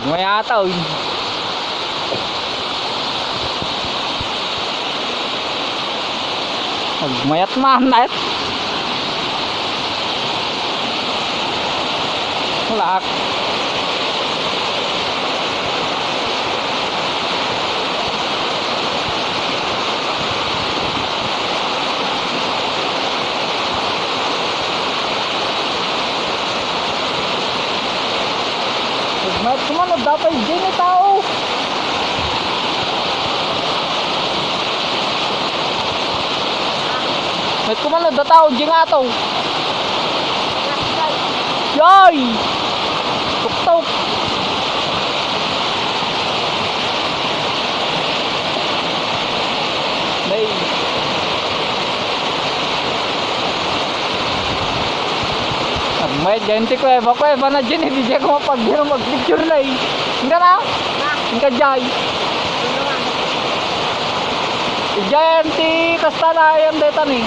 Mayataw. Mayat manat. Lak. Mayat kumano dapat dyan tao. Mayat kumano da tao dyan ato. Yoy! Tuk-tuk! Day! May ganti ko bako na dyan hindi dyan ko mag-picture na Hingga na? Hingga dyan. Dyan ti kasta na yan deta ni.